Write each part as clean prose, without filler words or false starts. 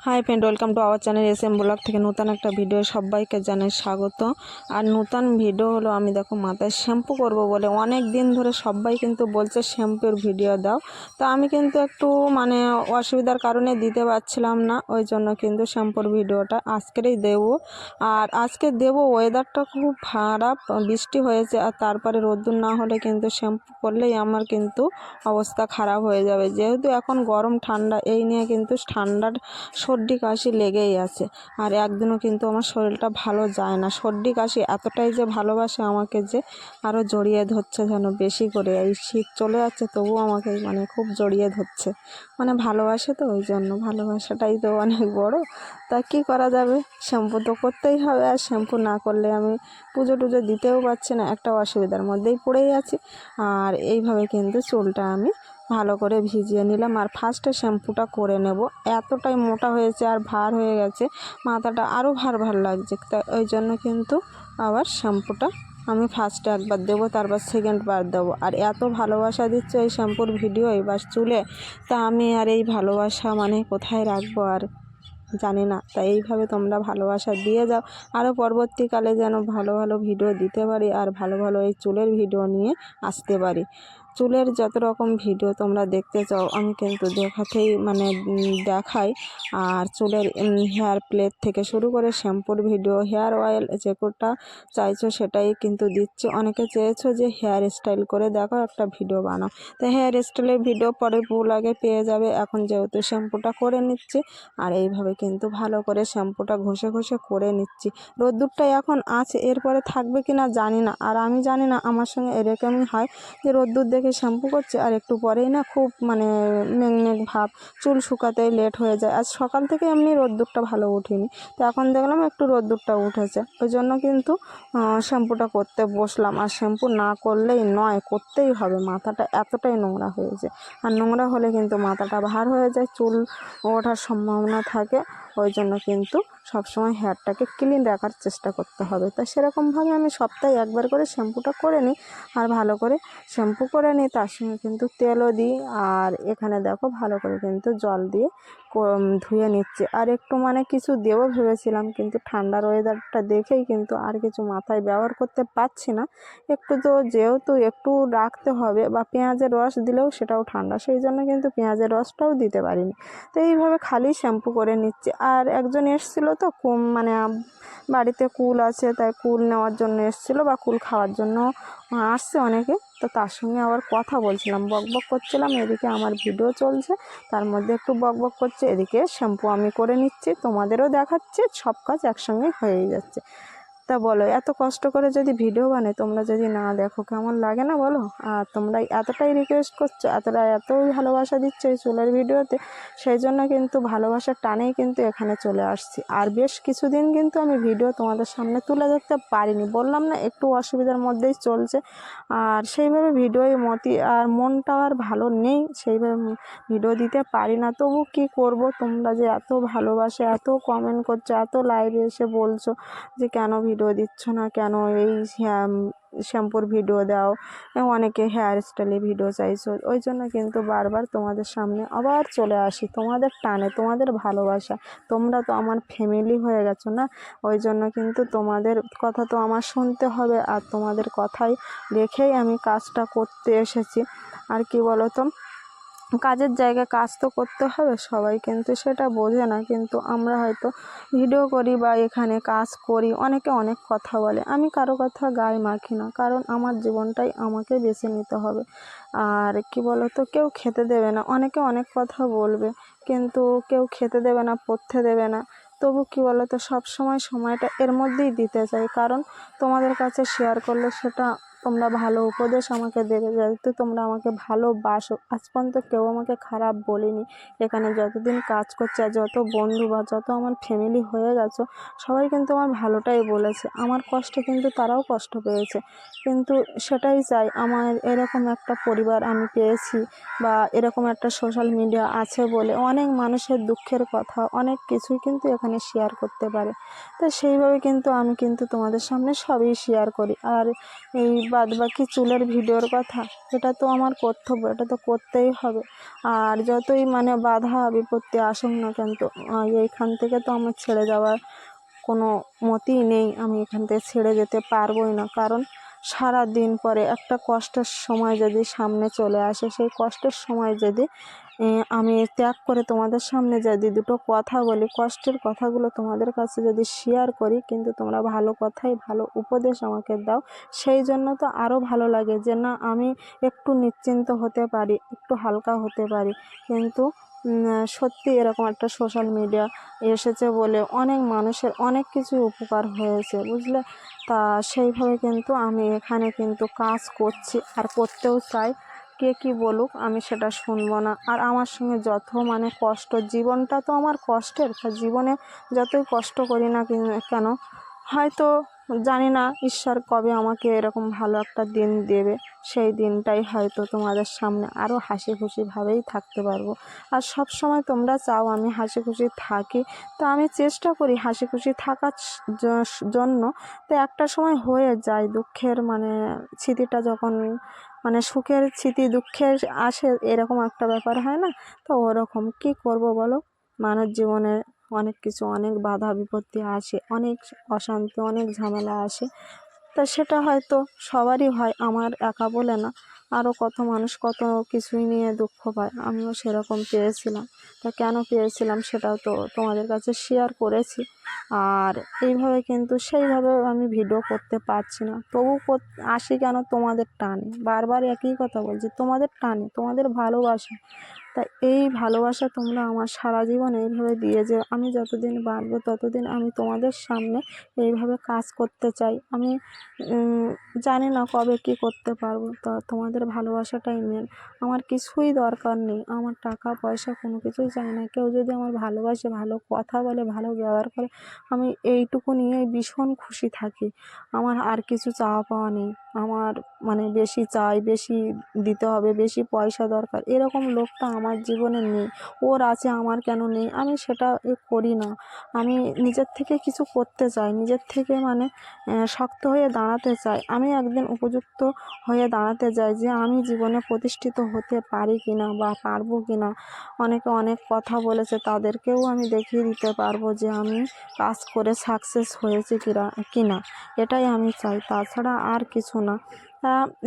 Hi friend, welcome to our channel SM blog থেকে নতুন একটা ভিডিও সবাইকে জানাই স্বাগত। আর নতুন ভিডিও হলো আমি দেখো মাথায় শ্যাম্পু করব বলে অনেক দিন ধরে সবাই কিন্তু বলছে শ্যাম্পুর ভিডিও দাও। তো আমি কিন্তু একটু অসুবিধার কারণে দিতে পারছিলাম না, ওই জন্য কিন্তু শ্যাম্পুর ভিডিওটা আজকেরই দেবো। আর আজকে দেবো, ওয়েদারটা খুব খারাপ, বৃষ্টি হয়েছে আর তারপরে রোদ্দুর না হলে কিন্তু শ্যাম্পু করলেই আমার কিন্তু অবস্থা খারাপ হয়ে যাবে। যেহেতু এখন গরম ঠান্ডা, এই নিয়ে কিন্তু ঠান্ডার সর্দি কাশি লেগেই আছে। আর একদিনও কিন্তু আমার শরীরটা ভালো যায় না। সর্দি কাশি এতটাই যে ভালোবাসে আমাকে, যে আরও জড়িয়ে ধরছে যেন বেশি করে। এই শীত চলে যাচ্ছে তবুও আমাকে খুব জড়িয়ে ধরছে, ভালোবাসে তো, ওই জন্য ভালোবাসাটাই তো অনেক বড়। তা কী করা যাবে, শ্যাম্পু তো করতেই হবে। আর শ্যাম্পু না করলে আমি পুজো টুজো দিতেও পারছি না, একটা অসুবিধার মধ্যেই পড়েই আছি। আর এইভাবে কিন্তু চুলটা আমি ভালো করে ভিজিয়ে নিলাম। আর ফার্স্টে শ্যাম্পুটা করে নেব। এতটাই মোটা হয়েছে আর ভার হয়ে গেছে, মাথাটা আরও ভার ভার লাগছে। তা ওই জন্য কিন্তু আবার শ্যাম্পুটা আমি ফার্স্টে একবার দেবো, তারপর সেকেন্ড বার দেবো। আর এত ভালোবাসা দিচ্ছে এই শ্যাম্পুর ভিডিও এবার চুলে, তা আমি আর এই ভালোবাসা কোথায় রাখবো আর জানি না। তাই এইভাবে তোমরা ভালোবাসা দিয়ে যাও, আরও পরবর্তীকালে যেন ভালো ভালো ভিডিও দিতে পারি আর ভালো ভালো এই চুলের ভিডিও নিয়ে আসতে পারি। চুলের যত রকম ভিডিও তোমরা দেখতে চাও আমি কিন্তু দেখাই। আর চুলের হেয়ার প্লেট থেকে শুরু করে শ্যাম্পুর ভিডিও, হেয়ার অয়েল, যেটা চাইছো সেটাই কিন্তু দিচ্ছি। অনেকে চেয়েছো যে হেয়ার স্টাইল করে দেখো, একটা ভিডিও বানাও। তো হেয়ার স্টাইলের ভিডিও পরে আগে পেয়ে যাবে। এখন যেহেতু শ্যাম্পুটা করে নিচ্ছি, আর এইভাবে কিন্তু ভালো করে শ্যাম্পুটা ঘষে ঘষে করে নিচ্ছি। রোদ্দুরটা এখন আছে, এরপরে থাকবে কি না জানি না। আর আমি জানি না, আমার সঙ্গে এরকমই হয় যে রোদ্দুর দেখে শ্যাম্পু করছে আর একটু পরেই খুব মেঘ ভাব, চুল শুকাতেই লেট হয়ে যায়। আজ সকাল থেকে এমনি রোদ্দুরটা ভালো উঠিনি, তো এখন দেখলাম একটু রোদ্দুরটা উঠেছে, ওই জন্য কিন্তু শ্যাম্পুটা করতে বসলাম। আর শ্যাম্পু না করলেই নয়, করতেই হবে। মাথাটা এতটাই নোংরা হয়েছে, আর নোংরা হলে কিন্তু মাথাটা ভার হয়ে যায়, চুল ওঠার সম্ভাবনা থাকে। ওই জন্য কিন্তু সবসময় হেয়ারটাকে ক্লিন রাখার চেষ্টা করতে হবে। তো সেরকমভাবে আমি সপ্তাহে একবার করে শ্যাম্পুটা করে নিই। আর ভালো করে শ্যাম্পু করে নিই, তার সঙ্গে কিন্তু তেলও দিই। আর এখানে দেখো ভালো করে কিন্তু জল দিয়ে ধুয়ে নিচ্ছি। আর একটু কিছু দেবো ভেবেছিলাম, কিন্তু ঠান্ডার ওয়েদারটা দেখেই কিন্তু আর কিছু মাথায় ব্যবহার করতে পারছি না। একটু তো যেহেতু একটু রাখতে হবে, বা পেঁয়াজের রস দিলেও সেটাও ঠান্ডা, সেই জন্য কিন্তু পেঁয়াজের রসটাও দিতে পারিনি। তো এইভাবে খালি শ্যাম্পু করে নিচ্ছি। আর একজন এসেছিলো তো বাড়িতে কুল আছে, তাই কুল নেওয়ার জন্য এসেছিলো, বা কুল খাওয়ার জন্য আসছে অনেকে। তো তার সঙ্গে আবার কথা বলছিলাম, বকবক করছিলাম। এদিকে আমার ভিডিও চলছে, তার মধ্যে একটু বকবক করছে, এদিকে শ্যাম্পু আমি করে নিচ্ছি, তোমাদেরও দেখাচ্ছি, সব কাজ একসঙ্গে হয়েই যাচ্ছে। তা বলো, এত কষ্ট করে যদি ভিডিও বানাই, তোমরা যদি না দেখো কেমন লাগে না বলো? আর তোমরা এতটাই রিকোয়েস্ট করছো, এতই ভালোবাসা দিচ্ছ এই চুলের ভিডিওতে, সেই জন্য কিন্তু ভালোবাসার টানেই কিন্তু এখানে চলে আসছি। আর বেশ কিছুদিন কিন্তু আমি ভিডিও তোমাদের সামনে তুলে ধরতে পারিনি, বললাম না একটু অসুবিধার মধ্যেই চলছে। আর সেইভাবে ভিডিওই আর মনটা আর ভালো নেই, সেইভাবে ভিডিও দিতে পারি না। তবু কি করব, তোমরা যে এত ভালোবাসে, এত কমেন্ট করছো, এত লাইভে এসে বলছো যে কেন ভিডিও দিচ্ছ না, কেন এই শ্যাম্পুর ভিডিও দাও, অনেকে হেয়ার স্টাইলে ভিডিও চাইছো, ওই জন্য কিন্তু বারবার তোমাদের সামনে আবার চলে আসি, তোমাদের টানে, তোমাদের ভালোবাসা। তোমরা তো আমার ফ্যামিলি হয়ে গেছো না, ওই জন্য কিন্তু তোমাদের কথা তো আমার শুনতে হবে। আর তোমাদের কথাই রেখেই আমি কাজটা করতে এসেছি। আর কি বলো তো, কাজের জায়গায় কাজ তো করতে হবে, সবাই কিন্তু সেটা বোঝে না। কিন্তু আমরা হয়তো ভিডিও করি বা এখানে কাজ করি, অনেকে অনেক কথা বলে, আমি কারো কথা গায়ে মাখি না, কারণ আমার জীবনটাই আমাকে বেছে নিতে হবে। আর কি বলো তো, কেউ খেতে দেবে না, অনেকে অনেক কথা বলবে, কিন্তু কেউ খেতে দেবে না, পড়তে দেবে না। তবু কি বলো তো, সময়টা এর মধ্যেই দিতে চাই, কারণ তোমাদের কাছে শেয়ার করলে সেটা তোমরা ভালো উপদেশ আমাকে দেবে, যেহেতু তোমরা আমাকে ভালোবাসো। আজ পর্যন্ত কেউ আমাকে খারাপ বলেনি। এখানে যতদিন কাজ করছে, আর যত বন্ধু বা যত আমার ফ্যামিলি হয়ে গেছো, সবাই কিন্তু আমার ভালোটাই বলেছে। আমার কষ্টে কিন্তু তারাও কষ্ট পেয়েছে, কিন্তু সেটাই চাই, আমার এরকম একটা পরিবার আমি পেয়েছি, বা এরকম একটা সোশ্যাল মিডিয়া আছে বলে অনেক মানুষের দুঃখের কথা, অনেক কিছুই কিন্তু এখানে শেয়ার করতে পারে। তো সেইভাবে কিন্তু আমি কিন্তু তোমাদের সামনে সবই শেয়ার করি। আর এই বাদবাকি চুলের ভিডিওর কথা, এটা তো আমার কর্তব্য, এটা তো করতেই হবে। আর যতই মানে বাধা বিপত্তি আসুক না কেন, তো এইখান থেকে তো আমার ছেড়ে যাওয়ার কোনো মতেই নেই। আমি এখান থেকে ছেড়ে যেতে পারবোই না, কারণ সারা দিন পরে একটা কষ্টের সময় যদি সামনে চলে আসে, সেই কষ্টের সময় যদি আমি ত্যাগ করে তোমাদের সামনে যদি দুটো কথা বলি, কষ্টের কথাগুলো তোমাদের কাছে যদি শেয়ার করি, কিন্তু তোমরা ভালো কথাই ভালো উপদেশ আমাকে দাও, সেই জন্য তো আরও ভালো লাগে যে না, আমি একটু নিশ্চিন্ত হতে পারি, একটু হালকা হতে পারি। কিন্তু সত্যি এরকম একটা সোশ্যাল মিডিয়া এসেছে বলে অনেক মানুষের অনেক কিছু উপকার হয়েছে, বুঝলে। তা সেইভাবে কিন্তু আমি এখানে কিন্তু কাজ করছি আর করতেও চাই। কে কী বলুক, আমি সেটা শুনবো না। আর আমার সঙ্গে যত মানে কষ্ট, জীবনটা তো আমার কষ্টের, তা জীবনে যতই কষ্ট করি না কেন, হয়তো জানি না ঈশ্বর কবে আমাকে এরকম ভালো একটা দিন দেবে, সেই দিনটাই হয়তো তোমাদের সামনে আরও হাসি খুশিভাবেই থাকতে পারবো। আর সব সময় তোমরা চাও আমি হাসি খুশি থাকি, তো আমি চেষ্টা করি হাসি খুশি থাকার জন্য। তো একটা সময় হয়ে যায় দুঃখের মানে স্মৃতিটা যখন মানে সুখের স্মৃতি দুঃখের আসে, এরকম একটা ব্যাপার হয় না। তো ওরকম কী করব বলো, মানব জীবনে অনেক কিছু, অনেক বাধা বিপত্তি আসে, অনেক অশান্তি, অনেক ঝামেলা আসে। তা সেটা হয়তো সবারই হয়, আমার একা বলে না, আরও কত মানুষ কত কিছুই নিয়ে দুঃখ পায়, আমিও সেরকম পেয়েছিলাম। তা কেন পেয়েছিলাম সেটাও তো তোমাদের কাছে শেয়ার করেছি। আর এইভাবে কিন্তু সেইভাবে আমি ভিডিও করতে পারছি না, তবু আসি কেন, তোমাদের টানে, বারবার একই কথা বলছি, তোমাদের টানে, তোমাদের ভালোবাসা। তা এই ভালোবাসা তোমরা আমার সারা জীবন এইভাবে দিয়ে যে আমি যতদিন বাঁচবো ততদিন আমি তোমাদের সামনে এইভাবে কাজ করতে চাই। আমি জানি না কবে কী করতে পারবো, তা তোমাদের ভালোবাসাটাই মেন। আমার কিছুই দরকার নেই, আমার টাকা পয়সা কোনো কিছুই চাই না। কেউ যদি আমার ভালোবাসে, ভালো কথা বলে, ভালো ব্যবহার করে, আমি এইটুকু নিয়েই ভীষণ খুশি থাকি। আমার আর কিছু চাওয়া পাওয়া নেই। আমার মানে বেশি চাই, বেশি দিতে হবে, বেশি পয়সা দরকার, এরকম লোকটা আমার জীবনে নেই। ওর আছে, আমার কেন নেই, আমি সেটা করি না। আমি নিজের থেকে কিছু করতে চাই, নিজের থেকে মানে শক্ত হয়ে দাঁড়াতে চাই। আমি একদিন উপযুক্ত হয়ে দাঁড়াতে চাই যে আমি জীবনে প্রতিষ্ঠিত হতে পারি কিনা বা পারবো কিনা। অনেকে অনেক কথা বলেছে, তাদেরকেও আমি দেখিয়ে দিতে পারবো যে আমি কাজ করে সাকসেস হয়েছি কিনা, এটাই আমি চাই, তাছাড়া আর কিছু না।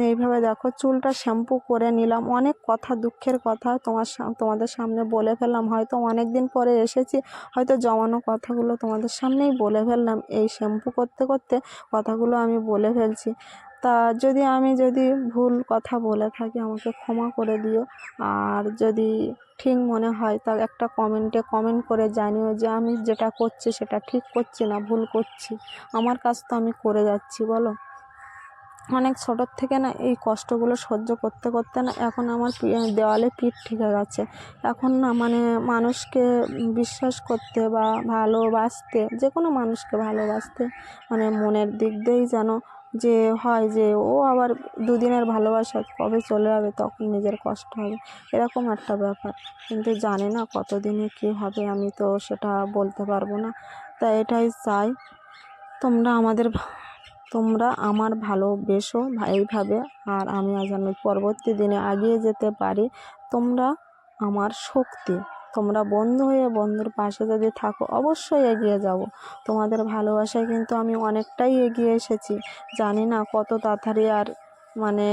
এইভাবে দেখো চুলটা শ্যাম্পু করে নিলাম, অনেক কথা, দুঃখের কথা তোমাদের সামনে বলে ফেললাম। হয়তো অনেক দিন পরে এসেছি, হয়তো জমানো কথাগুলো তোমাদের সামনেই বলে ফেললাম, এই শ্যাম্পু করতে করতে কথাগুলো আমি বলে ফেলছি। তা যদি ভুল কথা বলে থাকি আমাকে ক্ষমা করে দিও। আর যদি ঠিক মনে হয় তা একটা কমেন্টে কমেন্ট করে জানিও যে আমি যেটা করছি সেটা ঠিক করছি না ভুল করছি। আমার কাজ তো আমি করে যাচ্ছি, বলো। অনেক ছোটোর থেকে না এই কষ্টগুলো সহ্য করতে করতে না এখন আমার দেওয়ালে পিঠ ঠেকে গেছে। এখন না মানে মানুষকে বিশ্বাস করতে বা ভালোবাসতে, যে কোনো মানুষকে ভালোবাসতে মানে মনের দিক দিয়েই যেন যে হয় যে ও আবার দুদিনের ভালোবাসা কবে চলে যাবে, তখন নিজের কষ্ট হবে, এরকম একটা ব্যাপার। কিন্তু জানি না কতদিনে কী হবে, আমি তো সেটা বলতে পারবো না। তাই এটাই চাই তোমরা আমার ভালোবেসো এইভাবে, আর আমি যেন পরবর্তী দিনে এগিয়ে যেতে পারি। তোমরা আমার শক্তি, তোমরা বন্ধু হয়ে বন্ধুর পাশে যদি থাকো অবশ্যই এগিয়ে যাব। তোমাদের ভালোবাসায় কিন্তু আমি অনেকটাই এগিয়ে এসেছি। জানি না কত তাড়াতাড়ি আর মানে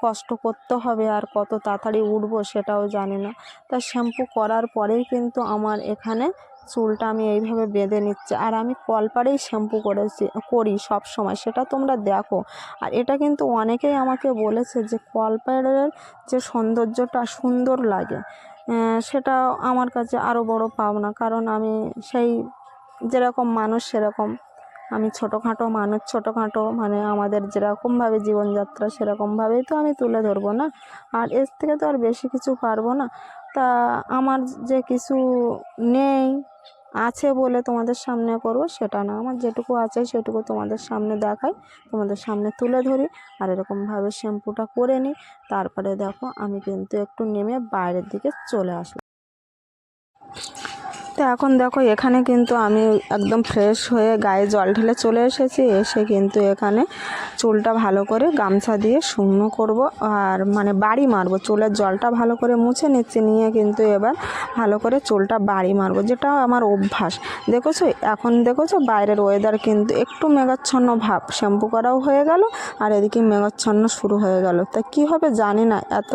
কষ্ট করতে হবে আর কত তাড়াতাড়ি উঠবো সেটাও জানি না। তা শ্যাম্পু করার পরেই কিন্তু আমার এখানে চুলটা আমি এইভাবে বেঁধে নিচ্ছি, আর আমি কলপাড়েই শ্যাম্পু করি সব সময়, সেটা তোমরা দেখো। আর এটা কিন্তু অনেকেই আমাকে বলেছে যে কলপাড়ের যে সৌন্দর্যটা সুন্দর লাগে, সেটা আমার কাছে আরও বড় পাওনা। কারণ আমি সেই যেরকম মানুষ সেরকম, আমি ছোটোখাটো মানুষ, ছোটোখাটো মানে আমাদের যেরকমভাবে জীবনযাত্রা সেরকমভাবেই তো আমি তুলে ধরবো না। আর এর থেকে তো আর বেশি কিছু পারবো না। তা আমার যে কিছু নেই, আছে বলে তোমাদের সামনে করব সেটা না, আমার যেটুকু আছে সেটুকু তোমাদের সামনে দেখাই, তোমাদের সামনে তুলে ধরি। আর এরকমভাবে শ্যাম্পুটা করে নিই। তারপরে দেখো আমি কিন্তু একটু নেমে বাইরের দিকে চলে আসলাম। তো এখন দেখো এখানে কিন্তু আমি একদম ফ্রেশ হয়ে গায়ে জল ঢেলে চলে এসেছি। এসে কিন্তু এখানে চুলটা ভালো করে গামছা দিয়ে শুকনো করব, আর মানে বাড়ি মারবো। চুলের জলটা ভালো করে মুছে নিচ্ছি, নিয়ে কিন্তু এবার ভালো করে চুলটা বাড়ি মারবো, যেটা আমার অভ্যাস। দেখেছো এখন দেখেছো বাইরের ওয়েদার কিন্তু একটু মেঘাচ্ছন্ন ভাব, শ্যাম্পু করাও হয়ে গেল আর এদিকে মেঘাচ্ছন্ন শুরু হয়ে গেল। তা কী হবে জানি না, এত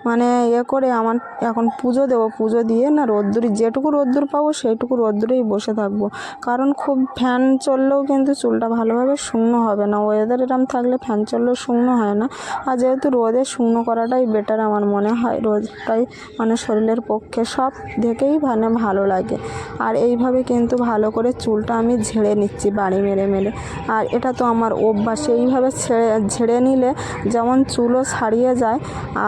মানে করে আমার এখন পুজো দেবো, পুজো দিয়ে না রোদ্দুরে যেটুকু রোদ্দুর পাবো সেইটুকু রোদ্দুরেই বসে থাকবো, কারণ খুব ফ্যান চললেও কিন্তু চুলটা ভালোভাবে শুকনো হবে না। ওয়েদার এরম থাকলে ফ্যান চললেও শুকনো হয় না, আর যেহেতু রোদে শুকনো করাটাই বেটার আমার মনে হয়। রোদটাই মানে শরীরের পক্ষে সব থেকেই মানে ভালো লাগে। আর এইভাবে কিন্তু ভালো করে চুলটা আমি ঝেড়ে নিচ্ছি বাড়ি মেরে মেরে, আর এটা তো আমার অভ্যাস। এইভাবে ঝেড়ে নিলে যেমন চুলও ছাড়িয়ে যায়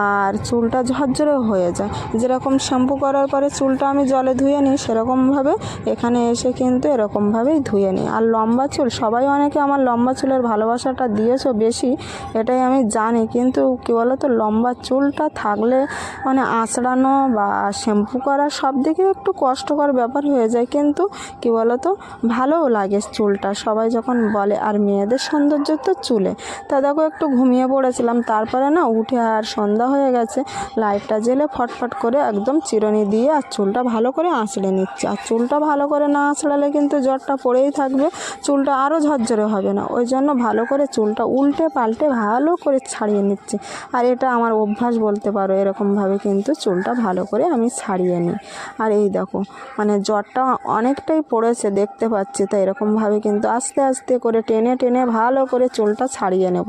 আর চুলটা ঝরঝরে হয়ে যায়। যেরকম শ্যাম্পু করার পরে চুলটা আমি জলে ধুয়ে নিই, সেরকমভাবে এখানে এসে কিন্তু এরকমভাবেই ধুয়ে নিই। আর লম্বা চুল, সবাই অনেকে আমার লম্বা চুলের ভালোবাসাটা দিয়েছো বেশি, এটাই আমি জানি, কিন্তু কী বলো তো লম্বা চুলটা থাকলে মানে আঁচড়ানো বা শ্যাম্পু করা সব দিকে একটু কষ্টকর ব্যাপার হয়ে যায়, কিন্তু কী বলো তো ভালোও লাগে চুলটা, সবাই যখন বলে। আর মেয়েদের সৌন্দর্য তো চুলে। তা দেখো একটু ঘুমিয়ে পড়েছিলাম, তারপরে না উঠে আর সন্ধ্যা হয়ে গেছে, লাইটটা জ্বেলে ফটফট করে একদম চিরুনি দিয়ে আর চুলটা ভালো করে আঁচড়ে নিচ্ছে। আর চুলটা ভালো করে না আঁচড়ালে কিন্তু জ্বরটা পড়েই থাকবে, চুলটা আরও ঝরঝরে হবে না। ওই জন্য ভালো করে চুলটা উল্টে পাল্টে ভালো করে ছাড়িয়ে নিচ্ছি। আর এটা আমার অভ্যাস বলতে পারো, এরকমভাবে কিন্তু চুলটা ভালো করে আমি ছাড়িয়ে নিই। আর এই দেখো মানে জ্বরটা অনেকটাই পড়েছে দেখতে পাচ্ছি, তাই এরকমভাবে কিন্তু আস্তে আস্তে করে টেনে টেনে ভালো করে চুলটা ছাড়িয়ে নেব।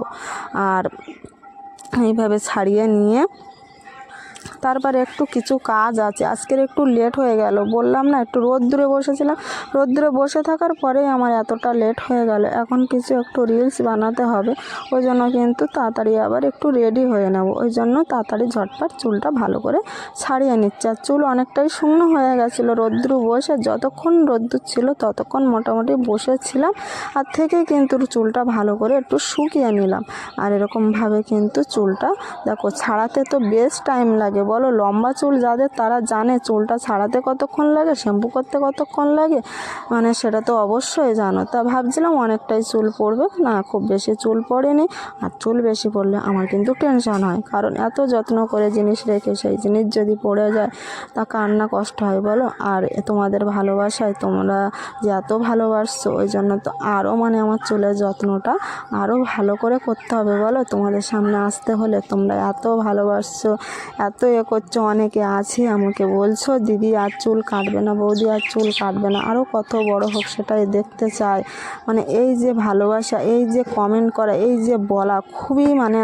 আর এইভাবে ছাড়িয়ে নিয়ে তারপরে একটু কিছু কাজ আছে, আজকের একটু লেট হয়ে গেল, বললাম না একটু রোদ্দুরে বসেছিলাম, রোদ্দুরে বসে থাকার পরেই আমার এতটা লেট হয়ে গেল। এখন কিছু একটু রিলস বানাতে হবে, ওই জন্য কিন্তু তাড়াতাড়ি আবার একটু রেডি হয়ে নেব, ওই জন্য তাড়াতাড়ি ঝটপট চুলটা ভালো করে ছাড়িয়ে নিচ্ছে। আর চুল অনেকটাই শুকনো হয়ে গেছিলো রোদ্দুরে বসে, যতক্ষণ রোদ্দুর ছিল ততক্ষণ মোটামুটি বসেছিলাম, আর থেকেই কিন্তু চুলটা ভালো করে একটু শুকিয়ে নিলাম। আর এরকমভাবে কিন্তু চুলটা দেখো ছাড়াতে তো বেশ টাইম লাগে, বলো লম্বা চুল যাদের তারা জানে চুলটা ছাড়াতে কতক্ষণ লাগে, শ্যাম্পু করতে কতক্ষণ লাগে, মানে সেটা তো অবশ্যই জানো। তা ভাবছিলাম অনেকটাই চুল পড়বে, না খুব বেশি চুল পড়েনি। আর চুল বেশি পড়লে আমার কিন্তু টেনশন হয়, কারণ এত যত্ন করে জিনিস রেখে সেই জিনিস যদি পড়ে যায় তা কার না কষ্ট হয় বলো। আর তোমাদের ভালোবাসায় তোমরা যে এত ভালোবাসছো, ওই জন্য তো আরও মানে আমার চুলের যত্নটা আরও ভালো করে করতে হবে বলো। তোমাদের সামনে আসতে হলে তোমরা এত ভালোবাসছো, এত করছো, অনেকে আছে আমাকে বলছো দিদি আর চুল কাটবে না, বৌদি আর চুল কাটবে না, আরও কত বড় হোক সেটাই দেখতে চাই। মানে এই যে ভালোবাসা, এই যে কমেন্ট করা, এই যে বলা খুবই মানে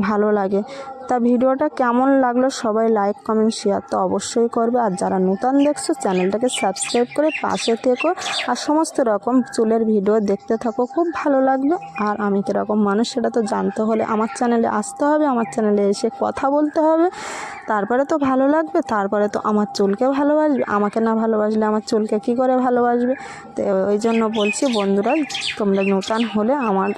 ভালো লাগে। তা ভিডিওটা কেমন লাগলো সবাই লাইক কমেন্ট শেয়ার তো অবশ্যই করবে। আর যারা নতুন দেখছো চ্যানেলটাকে সাবস্ক্রাইব করে পাশে থেকো, আর সমস্ত রকম চুলের ভিডিও দেখতে থাকো, খুব ভালো লাগবে। আর আমি কীরকম মানুষ সেটা তো জানতে হলে আমার চ্যানেলে আসতে হবে, আমার চ্যানেলে এসে কথা বলতে হবে, তারপরে তো ভালো লাগবে, তারপরে তো আমার চুলকে ভালোবাসবে। আমাকে না ভালোবাসলে আমার চুলকে কী করে ভালোবাসবে? তো ওই জন্য বলছি বন্ধুরা, তোমরা নতুন হলে আমার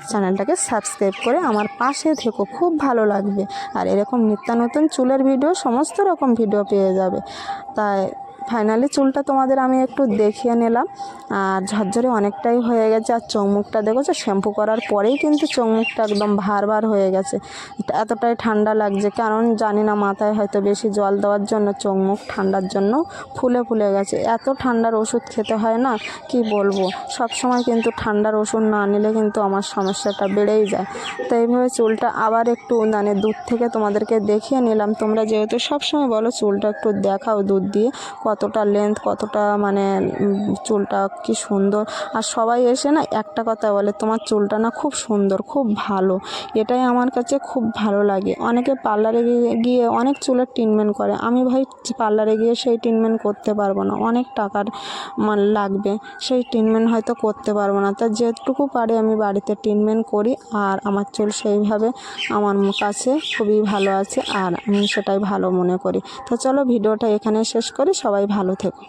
চ্যানেলটাকে সাবস্ক্রাইব করে আমার পাশে থেকো, খুব ভালো লাগবে। আর এরকম নিত্য নতুন চুলের ভিডিও, সমস্ত রকম ভিডিও পেয়ে যাবে। তাই ফাইনালি চুলটা তোমাদের আমি একটু দেখিয়ে নিলাম, আর ঝরঝরে অনেকটাই হয়ে গেছে। আর চোখ মুখটা দেখেছো শ্যাম্পু করার পরেই কিন্তু চোখ মুখটা একদম ভার হয়ে গেছে, এতটাই ঠান্ডা লাগছে, কারণ জানি না মাথায় হয়তো বেশি জল দেওয়ার জন্য চোখ মুখ ঠান্ডার জন্য ফুলে গেছে। এত ঠান্ডার ওষুধ খেতে হয় না, কি বলবো, সব সময় কিন্তু ঠান্ডার ওষুধ না নিলে কিন্তু আমার সমস্যাটা বেড়েই যায়। তো এইভাবে চুলটা আবার একটু মানে দূর থেকে তোমাদেরকে দেখিয়ে নিলাম। তোমরা যেহেতু সবসময় বলো চুলটা একটু দেখাও দূর দিয়ে, কতটা লেন্থ, কতটা মানে চুলটা কি সুন্দর। আর সবাই এসে না একটা কথা বলে, তোমার চুলটা না খুব সুন্দর, খুব ভালো, এটাই আমার কাছে খুব ভালো লাগে। অনেকে পার্লারে গিয়ে অনেক চুলের ট্রিটমেন্ট করে, আমি ভাই পার্লারে গিয়ে সেই ট্রিটমেন্ট করতে পারবো না, অনেক টাকার লাগবে, সেই ট্রিটমেন্ট হয়তো করতে পারবো না। তা যেটুকু পারে আমি বাড়িতে ট্রিটমেন্ট করি, আর আমার চুল সেইভাবে আমার কাছে খুবই ভালো আছে, আর আমি সেটাই ভালো মনে করি। তো চলো ভিডিওটা এখানে শেষ করি, সবাই ভালো থেকো।